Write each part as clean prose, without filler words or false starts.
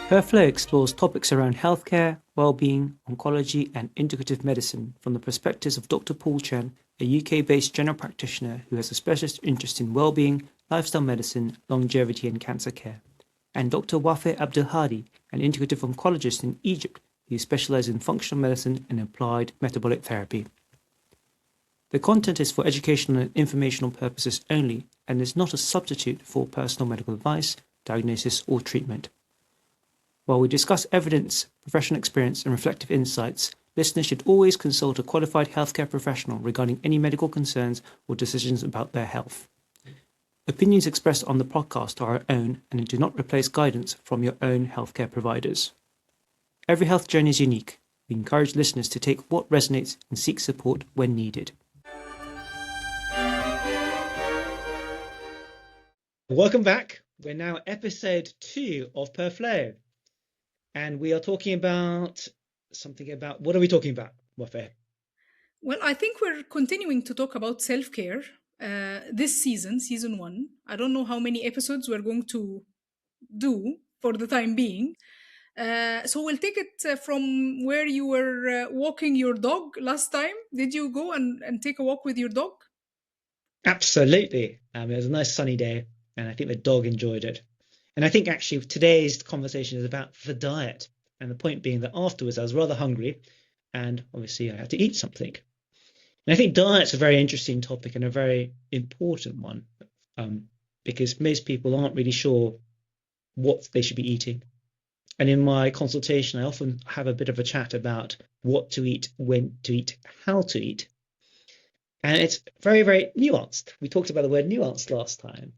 HerFlow explores topics around healthcare, well-being, oncology, and integrative medicine from the perspectives of Dr. Paul Chen, a UK-based general practitioner who has a specialist interest in well-being, lifestyle medicine, longevity, and cancer care, and Dr. Wafaa Abdelhadi, an integrative oncologist in Egypt who specializes in functional medicine and applied metabolic therapy. The content is for educational and informational purposes only and is not a substitute for personal medical advice, diagnosis, or treatment. While we discuss evidence, professional experience, and reflective insights, listeners should always consult a qualified healthcare professional regarding any medical concerns or decisions about their health. Opinions expressed on the podcast are our own and do not replace guidance from your own healthcare providers. Every health journey is unique. We encourage listeners to take what resonates and seek support when needed. Welcome back. We're now episode 2 of Per Flow. And we are talking about what are we talking about, Wafaa? Well, I think we're continuing to talk about self-care this season 1. I don't know how many episodes we're going to do for the time being. So we'll take it from where you were walking your dog last time. Did you go and take a walk with your dog? Absolutely. It was a nice sunny day, and I think the dog enjoyed it. And I think actually today's conversation is about the diet. And the point being that afterwards I was rather hungry and obviously I had to eat something. And I think diet's a very interesting topic and a very important one because most people aren't really sure what they should be eating. And in my consultation, I often have a bit of a chat about what to eat, when to eat, how to eat. And it's very, very nuanced. We talked about the word nuanced last time.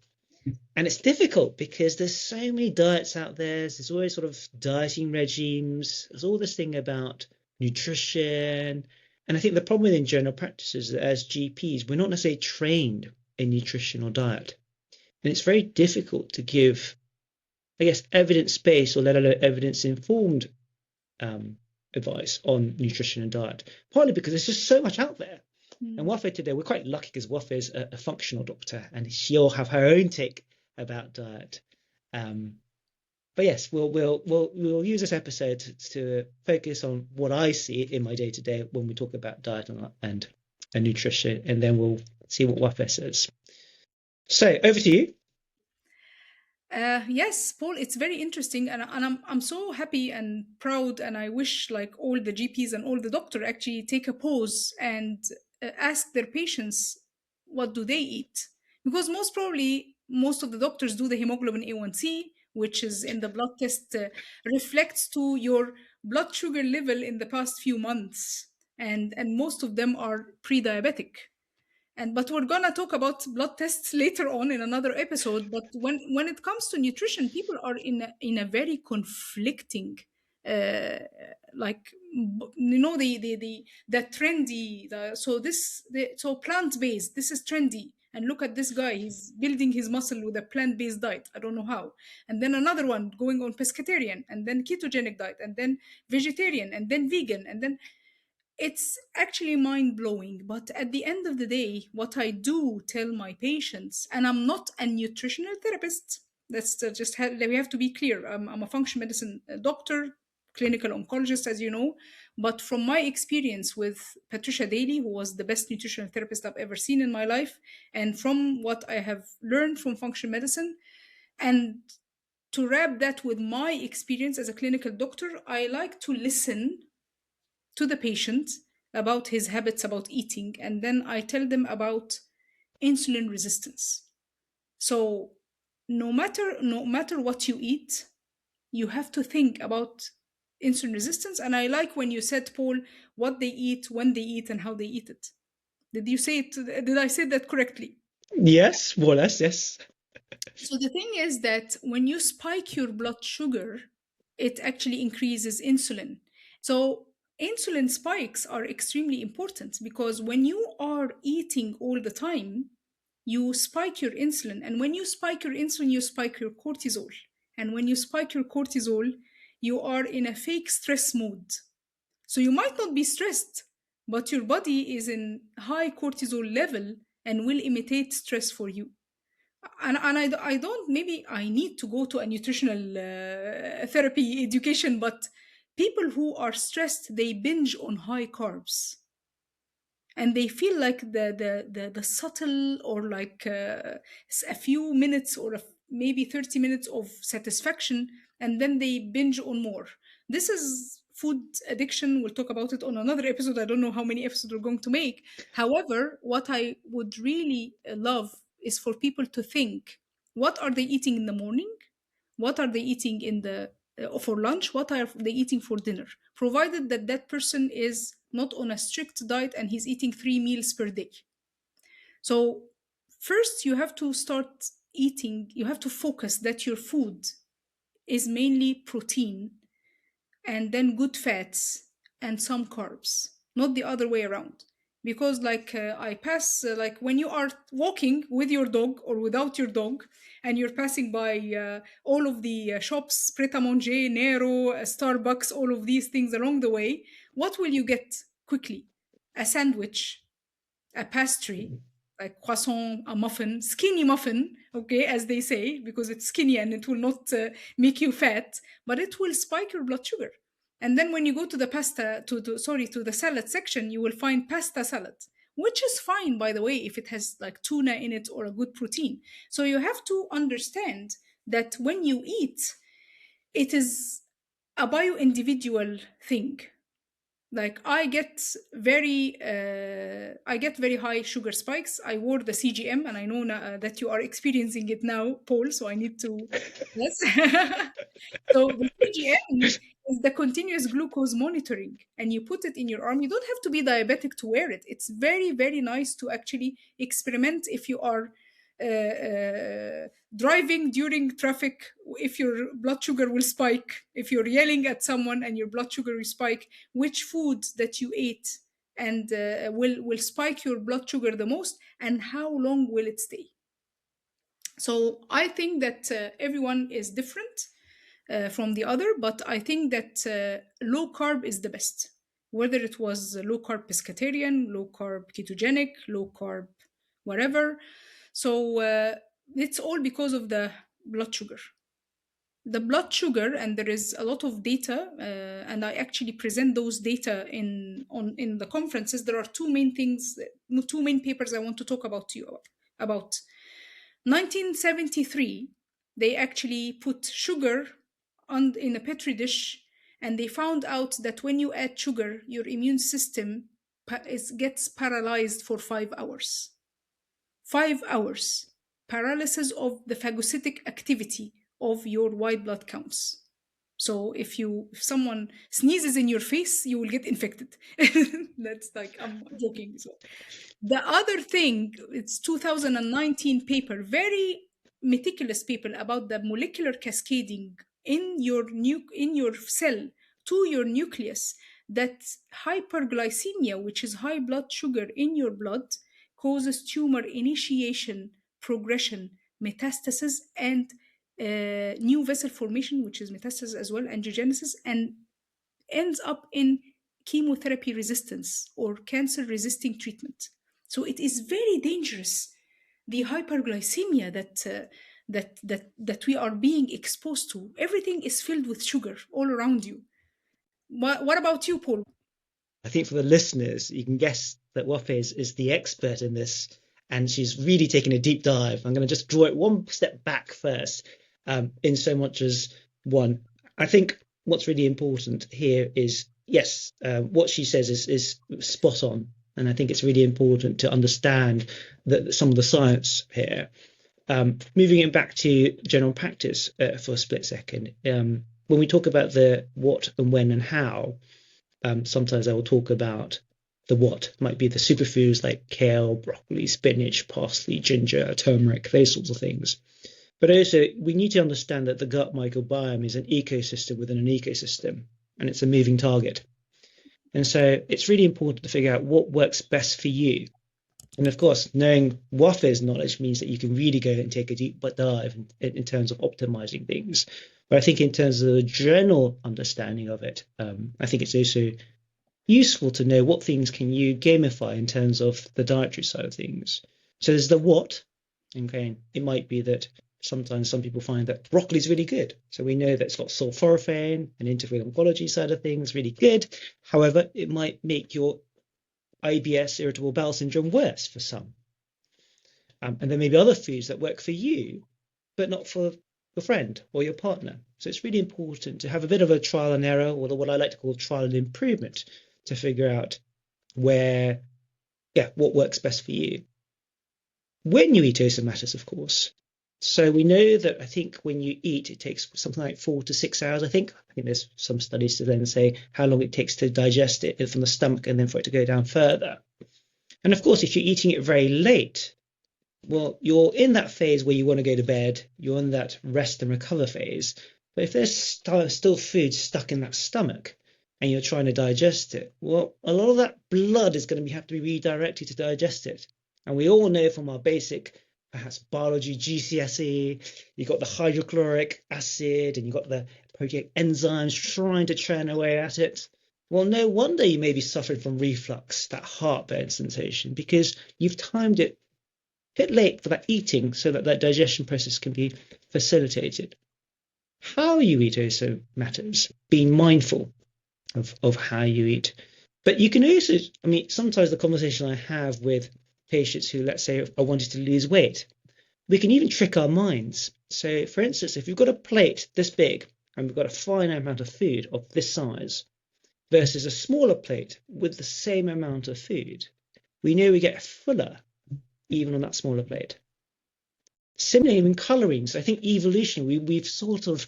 And it's difficult because there's so many diets out there. There's always sort of dieting regimes. There's all this thing about nutrition. And I think the problem in general practice is that as GPs, we're not necessarily trained in nutrition or diet. And it's very difficult to give, I guess, evidence-based or let alone evidence-informed advice on nutrition and diet, partly because there's just so much out there. And Wafaa today, we're quite lucky because Wafaa is a functional doctor and she'll have her own take about diet. But yes, we'll use this episode to focus on what I see in my day-to-day when we talk about diet and nutrition, and then we'll see what Wafaa says. So over to you. Yes, Paul, it's very interesting, and I'm so happy and proud, and I wish like all the GPs and all the doctor actually take a pause and ask their patients what do they eat, because most probably most of the doctors do the hemoglobin A1C, which is in the blood test reflects to your blood sugar level in the past few months, and most of them are pre-diabetic. But we're gonna talk about blood tests later on in another episode. But when it comes to nutrition, people are in a very conflicting, like the trendy. So plant based. This is trendy. And look at this guy, he's building his muscle with a plant based diet. I don't know how. And then another one going on pescatarian, and then ketogenic diet, and then vegetarian, and then vegan, and then it's actually mind blowing. But at the end of the day, what I do tell my patients, and I'm not a nutritional therapist, we have to be clear. I'm a functional medicine doctor, clinical oncologist, as you know. But from my experience with Patricia Daly, who was the best nutritional therapist I've ever seen in my life, and from what I have learned from functional medicine, and to wrap that with my experience as a clinical doctor, I like to listen to the patient about his habits about eating, and then I tell them about insulin resistance. So no matter what you eat, you have to think about insulin resistance. And I like when you said, Paul, what they eat, when they eat, and how they eat it. Did I say that correctly? Yes, more or less, yes. So the thing is that when you spike your blood sugar, it actually increases insulin. So insulin spikes are extremely important because when you are eating all the time, you spike your insulin. And when you spike your insulin, you spike your cortisol. And when you spike your cortisol, you are in a fake stress mode. So you might not be stressed, but your body is in high cortisol level and will imitate stress for you. I don't, maybe I need to go to a nutritional therapy education, but people who are stressed, they binge on high carbs, and they feel like the subtle, or like a few minutes, or maybe 30 minutes of satisfaction, and then they binge on more. This is food addiction. We'll talk about it on another episode. I don't know how many episodes we're going to make. However, what I would really love is for people to think, what are they eating in the morning, what are they eating in the for lunch, what are they eating for dinner, provided that that person is not on a strict diet and he's eating 3 meals per day. So first you have to start eating, you have to focus that your food is mainly protein, and then good fats, and some carbs, not the other way around. Because like I pass like when you are walking with your dog or without your dog, and you're passing by all of the shops, Pret a Manger, Nero, Starbucks, all of these things along the way, what will you get quickly? A sandwich, a pastry, like croissant, a muffin, skinny muffin, okay, as they say, because it's skinny and it will not make you fat, but it will spike your blood sugar. And then when you go to the pasta, to the salad section, you will find pasta salad, which is fine, by the way, if it has like tuna in it or a good protein. So you have to understand that when you eat, it is a bio individual thing. Like I get very high sugar spikes. I wore the CGM, and I know that you are experiencing it now, Paul, so I need to, yes. So the CGM is the continuous glucose monitoring, and you put it in your arm. You don't have to be diabetic to wear it. It's very, very nice to actually experiment if you are driving during traffic, if your blood sugar will spike, if you're yelling at someone and your blood sugar will spike, which food that you ate and will spike your blood sugar the most, and how long will it stay. So I think that everyone is different from the other, but I think that low carb is the best. Whether it was low carb pescatarian, low carb ketogenic, low carb whatever. So it's all because of the blood sugar. The blood sugar, and there is a lot of data, and I actually present those data in the conferences. There are two main things, two main papers I want to talk about to you about. 1973, they actually put sugar in a petri dish, and they found out that when you add sugar, your immune system gets paralyzed for 5 hours. 5 hours paralysis of the phagocytic activity of your white blood counts. So if someone sneezes in your face, you will get infected. That's like, I'm joking. So the other thing, it's 2019 paper, very meticulous paper about the molecular cascading in your cell to your nucleus, that hyperglycemia, which is high blood sugar in your blood, causes tumor initiation, progression, metastasis, and new vessel formation, which is metastasis as well, angiogenesis, and ends up in chemotherapy resistance or cancer resisting treatment. So it is very dangerous, the hyperglycemia that we are being exposed to. Everything is filled with sugar all around you. What about you, Paul? I think for the listeners, you can guess that Wafaa is the expert in this, and she's really taken a deep dive. I'm going to just draw it one step back first, in so much as one. I think what's really important here is, yes, what she says is spot on, and I think it's really important to understand that some of the science here. Moving it back to general practice for a split second, when we talk about the what and when and how, sometimes I will talk about the what. It might be the superfoods like kale, broccoli, spinach, parsley, ginger, turmeric, those sorts of things. But also, we need to understand that the gut microbiome is an ecosystem within an ecosystem, and it's a moving target. And so it's really important to figure out what works best for you. And of course, knowing Wafaa's knowledge means that you can really go and take a deep dive in terms of optimizing things. But I think in terms of the general understanding of it, I think it's also useful to know what things can you gamify in terms of the dietary side of things. So there's the what, Okay, it might be that sometimes some people find that broccoli is really good. So we know that it's got sulforaphane and interferon oncology side of things really good. However, it might make your IBS, irritable bowel syndrome, worse for some. And there may be other foods that work for you, but not for your friend or your partner. So it's really important to have a bit of a trial and error, or what I like to call trial and improvement, to figure out what works best for you. When you eat also matters, of course. So we know that I think when you eat, it takes something like 4 to 6 hours. I think there's some studies to then say how long it takes to digest it from the stomach and then for it to go down further. And of course, if you're eating it very late, well, you're in that phase where you want to go to bed, you're in that rest and recover phase. But if there's still food stuck in that stomach and you're trying to digest it, well, a lot of that blood is going to have to be redirected to digest it. And we all know from our basic, perhaps biology, GCSE, you've got the hydrochloric acid and you've got the protein enzymes trying to churn away at it. Well, no wonder you may be suffering from reflux, that heartburn sensation, because you've timed it a bit late for that eating so that that digestion process can be facilitated. How you eat also matters, being mindful of how you eat. But you can also, sometimes the conversation I have with patients who, let's say, are wanting to lose weight, we can even trick our minds. So, for instance, if you've got a plate this big and we've got a finite amount of food of this size versus a smaller plate with the same amount of food, we know we get fuller even on that smaller plate. Similarly, in colorings, I think evolutionary, we've sort of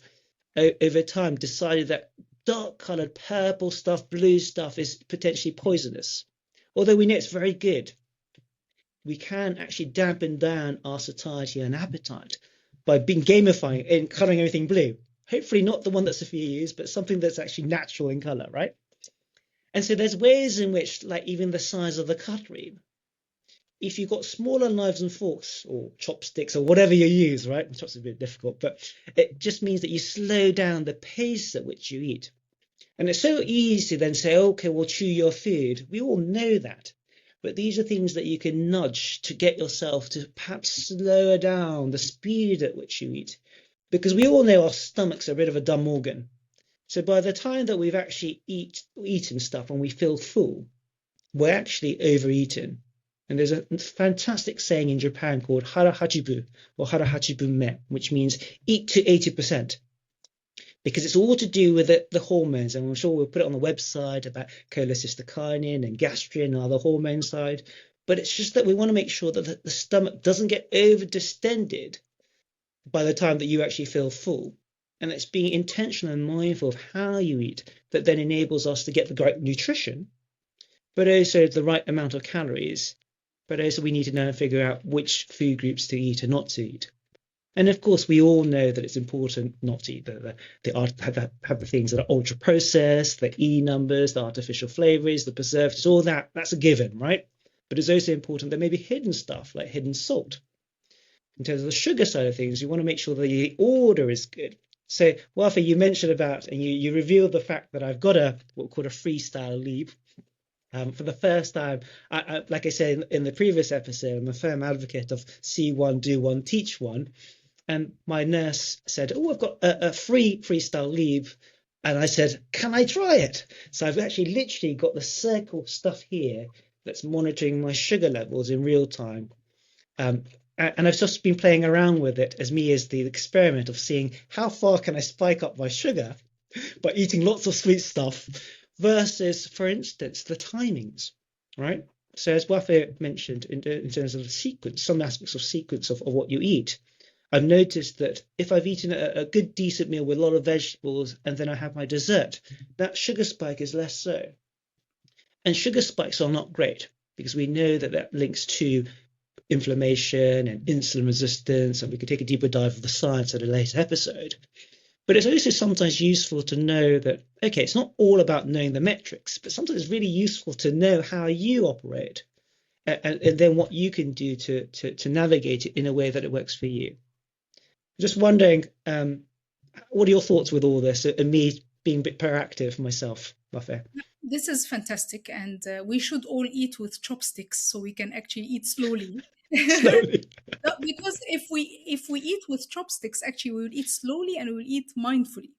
over time decided that dark colored purple stuff, blue stuff is potentially poisonous. Although we know it's very good, we can actually dampen down our satiety and appetite by being gamifying and coloring everything blue. Hopefully not the one that Sophia used, but something that's actually natural in color, right? And so there's ways in which, like even the size of the cutlery, if you've got smaller knives and forks or chopsticks or whatever you use, right? Chopsticks are a bit difficult, but it just means that you slow down the pace at which you eat. And it's so easy to then say, okay, well, chew your food. We all know that. But these are things that you can nudge to get yourself to perhaps slow down the speed at which you eat. Because we all know our stomachs are a bit of a dumb organ. So by the time that we've actually eaten stuff and we feel full, we're actually overeaten. And there's a fantastic saying in Japan called hara hachibu or hara hachibu me, which means eat to 80%. Because it's all to do with the hormones. And I'm sure we'll put it on the website about cholecystokinin and gastrin and other hormone side. But it's just that we want to make sure that the stomach doesn't get over distended by the time that you actually feel full. And it's being intentional and mindful of how you eat that then enables us to get the right nutrition, but also the right amount of calories. But also we need to now figure out which food groups to eat and not to eat. And of course, we all know that it's important not to eat have the things that are ultra processed, the E numbers, the artificial flavors, the preservatives, all that. That's a given, right? But it's also important there may be hidden stuff like hidden salt. In terms of the sugar side of things, you want to make sure that the order is good. So, Wafaa, you mentioned about, and you revealed the fact that I've got what we call a freestyle leap. For the first time, like I said in the previous episode, I'm a firm advocate of see one, do one, teach one. And my nurse said, oh, I've got a free freestyle leave. And I said, can I try it? So I've actually literally got the circle stuff here that's monitoring my sugar levels in real time. And I've just been playing around with it as the experiment of seeing how far can I spike up my sugar by eating lots of sweet stuff versus, for instance, the timings, right? So as Wafaa mentioned, in terms of the sequence, some aspects of sequence of what you eat, I've noticed that if I've eaten a good, decent meal with a lot of vegetables and then I have my dessert, that sugar spike is less so. And sugar spikes are not great because we know that links to inflammation and insulin resistance, and we could take a deeper dive of the science at a later episode. But it's also sometimes useful to know that, okay, it's not all about knowing the metrics, but sometimes it's really useful to know how you operate and then what you can do to navigate it in a way that it works for you. Just wondering, what are your thoughts with all this and me being a bit proactive myself, Wafaa? This is fantastic, and we should all eat with chopsticks so we can actually eat slowly. Slowly. Because with chopsticks, actually, we will eat slowly and we will eat mindfully.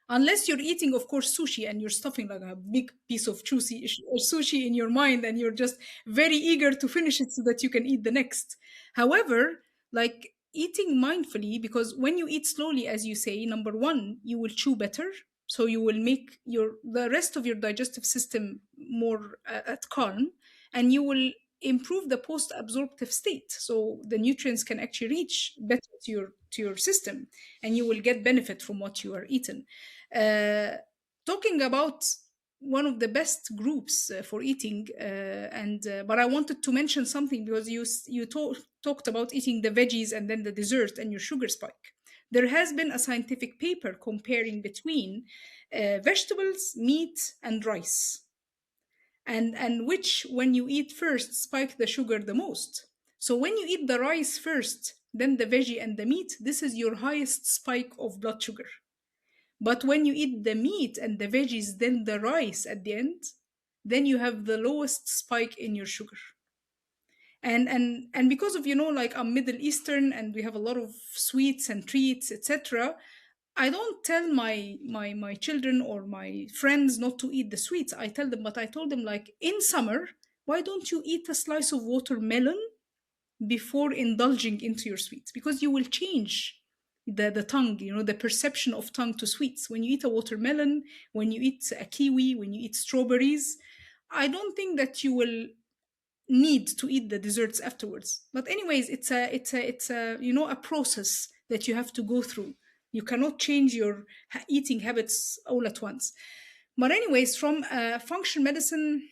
Unless you're eating, of course, sushi and you're stuffing like a big piece of sushi in your mind and you're just very eager to finish it so that you can eat the next. However, like eating mindfully, because when you eat slowly, as you say, number one, you will chew better. So you will make the rest of your digestive system more at calm, and you will improve the post-absorptive state. So the nutrients can actually reach better to your system, and you will get benefit from what you are eating. uh, Talking about one of the best groups for eating, and but I wanted to mention something because talked about eating the veggies and then the dessert and your sugar spike. There has been a scientific paper comparing between vegetables, meat, and rice, and which, when you eat first, spike the sugar the most. So when you eat the rice first, then the veggie and the meat, this is your highest spike of blood sugar. But when you eat the meat and the veggies, then the rice at the end, then you have the lowest spike in your sugar. And because of, like, I'm Middle Eastern and we have a lot of sweets and treats, etc. I don't tell my children or my friends not to eat the sweets. I tell them, but I told them, like, in summer, why don't you eat a slice of watermelon before indulging into your sweets? Because you will change the tongue, the perception of tongue to sweets. When you eat a watermelon, when you eat a kiwi, when you eat strawberries, I don't think that you will need to eat the desserts afterwards. But anyways, it's a a process that you have to go through. You cannot change your eating habits all at once. But anyways, from a function medicine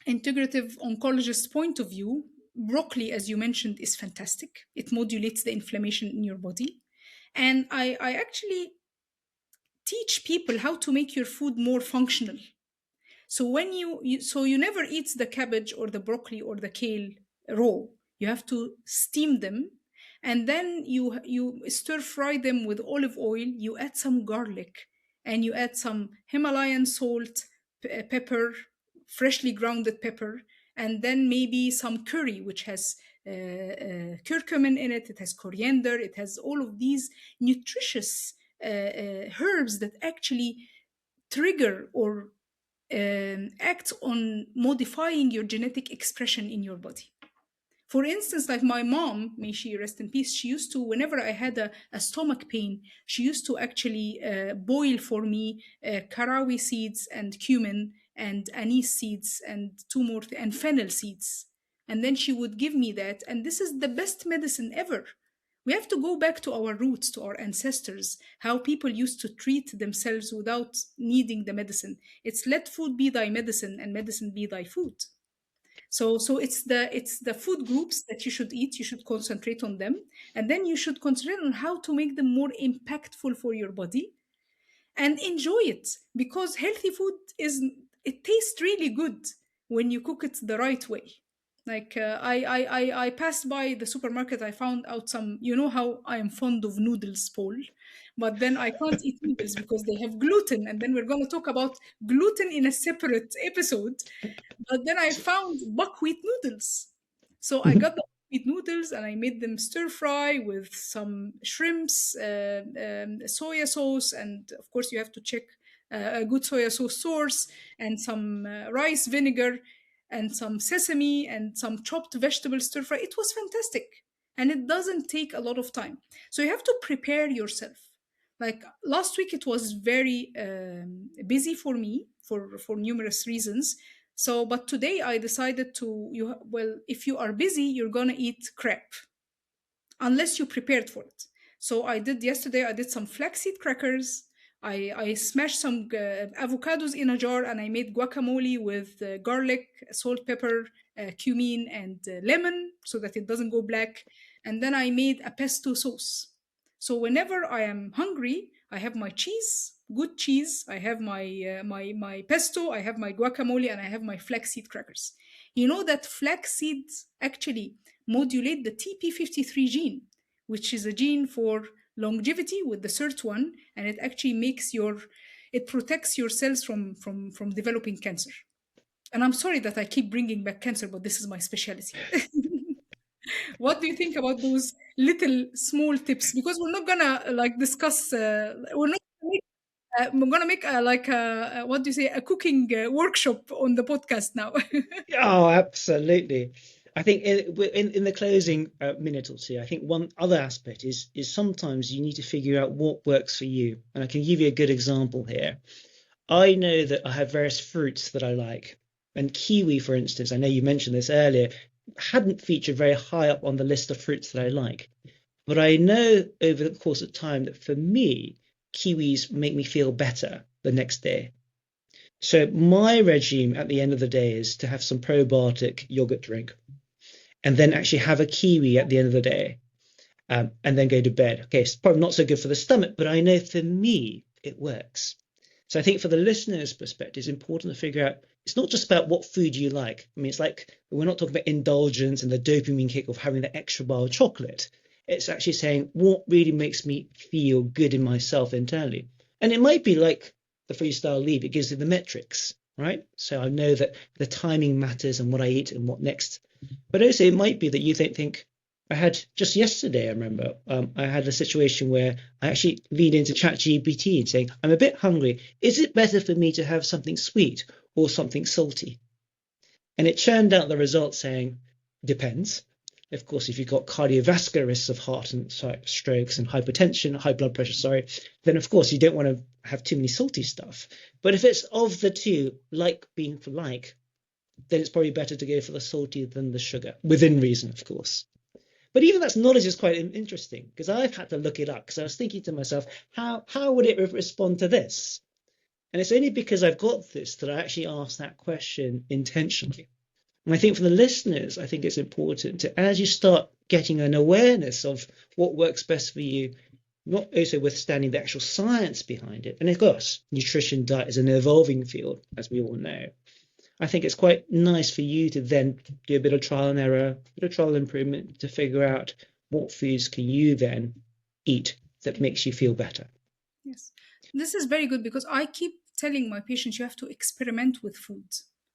integrative oncologist point of view, broccoli, as you mentioned, is fantastic. It modulates the inflammation in your body. And I actually teach people how to make your food more functional. So when you never eat the cabbage or the broccoli or the kale raw. You have to steam them, and then you stir fry them with olive oil. You add some garlic, and you add some Himalayan salt, pepper, freshly grounded pepper, and then maybe some curry, which has curcumin in it. It has coriander. It has all of these nutritious herbs that actually trigger or act on modifying your genetic expression in your body. For instance, like my mom, may she rest in peace, she used to, whenever I had a stomach pain, she used to actually boil for me caraway seeds and cumin and anise seeds and and fennel seeds. And then she would give me that. And this is the best medicine ever. We have to go back to our roots, to our ancestors, how people used to treat themselves without needing the medicine. It's let food be thy medicine and medicine be thy food. So it's the food groups that you should eat. You should concentrate on them, and then you should concentrate on how to make them more impactful for your body and enjoy it, because healthy food is, it tastes really good when you cook it the right way. Like I passed by the supermarket. I found out some, how I am fond of noodles, Paul, but then I can't eat noodles because they have gluten, and then we're going to talk about gluten in a separate episode. But then I found buckwheat noodles. So I got the buckwheat noodles and I made them stir fry with some shrimps, soya sauce, and of course you have to check a good soya sauce source, and some rice vinegar, and some sesame, and some chopped vegetable stir fry. It was fantastic. And it doesn't take a lot of time. So you have to prepare yourself. Like last week, it was very busy for me for numerous reasons. So, but today I decided to, well, if you are busy, you're gonna eat crap unless you prepared for it. So I did some flaxseed crackers. I smashed some avocados in a jar, and I made guacamole with garlic, salt, pepper, cumin, and lemon so that it doesn't go black. And then I made a pesto sauce. So whenever I am hungry, I have my cheese, good cheese. I have my pesto. I have my guacamole, and I have my flaxseed crackers. You know that flaxseeds actually modulate the TP53 gene, which is a gene for longevity with the SIRT1, and it actually it protects your cells from developing cancer. And I'm sorry that I keep bringing back cancer, but this is my specialty. What do you think about those little small tips? Because we're not gonna like discuss. We're not. We're gonna make like what do you say, a cooking workshop on the podcast now. Oh, absolutely. I think in the closing minute or two, I think one other aspect is sometimes you need to figure out what works for you. And I can give you a good example here. I know that I have various fruits that I like. And kiwi, for instance, I know you mentioned this earlier, hadn't featured very high up on the list of fruits that I like. But I know over the course of time that for me, kiwis make me feel better the next day. So my regime at the end of the day is to have some probiotic yogurt drink and then actually have a kiwi at the end of the day, and then go to bed. Okay, it's probably not so good for the stomach, but I know for me it works. So I think for the listener's perspective, it's important to figure out it's not just about what food you like. I mean, it's like we're not talking about indulgence and the dopamine kick of having the extra bar of chocolate. It's actually saying what really makes me feel good in myself internally. And it might be like the freestyle lead, it gives you the metrics, right? So I know that the timing matters and what I eat and what next. But also it might be that you think I had just yesterday, I remember, I had a situation where I actually leaned into ChatGPT and saying, I'm a bit hungry. Is it better for me to have something sweet or something salty? And it churned out the results saying, depends. Of course, if you've got cardiovascular risks of heart and strokes and hypertension, high blood pressure, sorry, then of course you don't want to have too many salty stuff. But if it's of the two, like being for like, then it's probably better to go for the salty than the sugar, within reason, of course. But even that knowledge is quite interesting because I've had to look it up because I was thinking to myself, how would it respond to this? And it's only because I've got this that I actually asked that question intentionally. And I think for the listeners, I think it's important to, as you start getting an awareness of what works best for you, not also withstanding the actual science behind it. And of course, nutrition diet is an evolving field, as we all know. I think it's quite nice for you to then do a bit of trial and error, a bit of trial improvement to figure out what foods can you then eat that makes you feel better. Yes. This is very good because I keep telling my patients you have to experiment with food.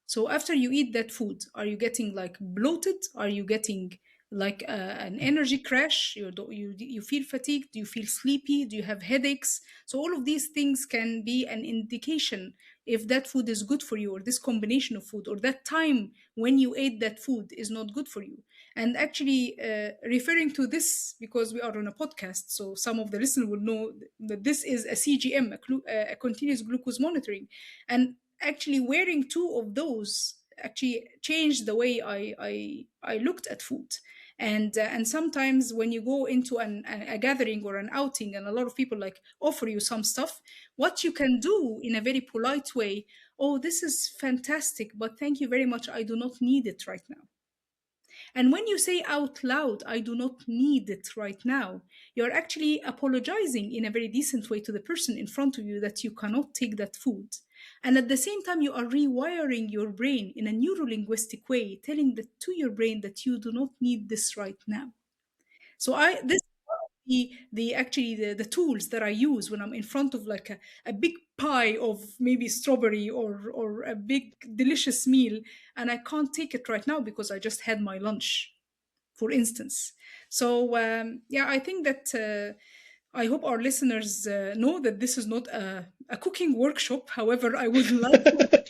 So after you eat that food, are you getting like bloated? Are you getting like an energy crash? You feel fatigued? Do you feel sleepy? Do you have headaches? So all of these things can be an indication if that food is good for you, or this combination of food, or that time when you ate that food is not good for you. And actually, referring to this, because we are on a podcast, so some of the listeners will know that this is a CGM, a continuous glucose monitoring. And actually, wearing two of those actually changed the way I looked at food. And sometimes when you go into a gathering or an outing and a lot of people like offer you some stuff, what you can do in a very polite way, oh, this is fantastic, but thank you very much, I do not need it right now. And when you say out loud, I do not need it right now, you're actually apologizing in a very decent way to the person in front of you that you cannot take that food. And at the same time, you are rewiring your brain in a neuro linguistic way, telling to your brain that you do not need this right now. So this the actually the tools that I use when I'm in front of like a big pie of maybe strawberry or a big delicious meal, and I can't take it right now because I just had my lunch, for instance. So yeah, I think that I hope our listeners know that this is not a cooking workshop. However, I would like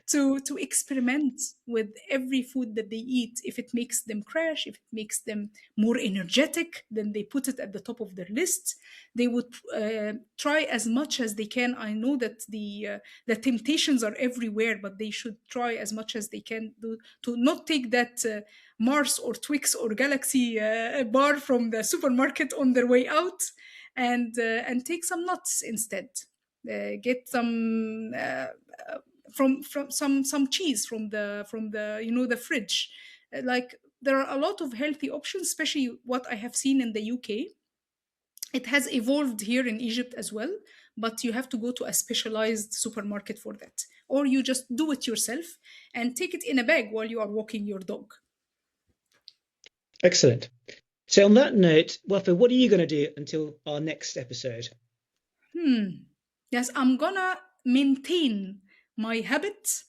to experiment with every food that they eat. If it makes them crash, if it makes them more energetic, then they put it at the top of their list. They would try as much as they can. I know that the temptations are everywhere, but they should try as much as they can to not take that Mars or Twix or Galaxy bar from the supermarket on their way out, and take some nuts instead. Get some from some cheese from the the fridge. Like there are a lot of healthy options, especially what I have seen in the UK. It has evolved here in Egypt as well, but you have to go to a specialized supermarket for that, or you just do it yourself and take it in a bag while you are walking your dog. Excellent. So on that note, Wafaa, what are you going to do until our next episode? Hmm. Yes, I'm gonna maintain my habit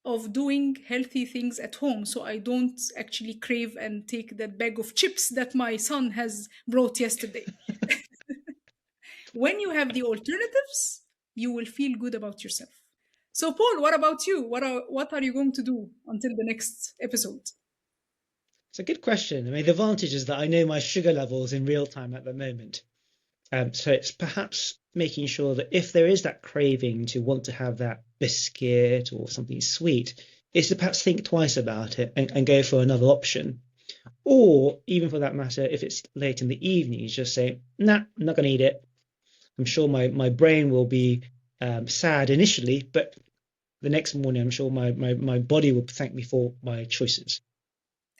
of doing healthy things at home, so I don't actually crave and take that bag of chips that my son has brought yesterday. When you have the alternatives, you will feel good about yourself. So, Paul, what about you? What are you going to do until the next episode? It's a good question. I mean, the advantage is that I know my sugar levels in real time at the moment. So it's perhaps making sure that if there is that craving to want to have that biscuit or something sweet, is to perhaps think twice about it and go for another option. Or even for that matter, if it's late in the evening, you just say, nah, I'm not going to eat it. I'm sure my brain will be sad initially, but the next morning, I'm sure my body will thank me for my choices.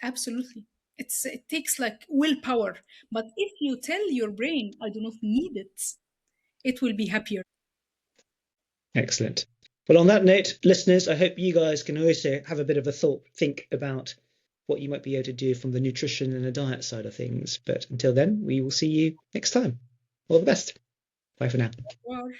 Absolutely. It takes like willpower. But if you tell your brain, I do not need it will be happier. Excellent. Well, on that note, listeners, I hope you guys can also have a bit of a think about what you might be able to do from the nutrition and the diet side of things. But until then, we will see you next time. All the best. Bye for now. Or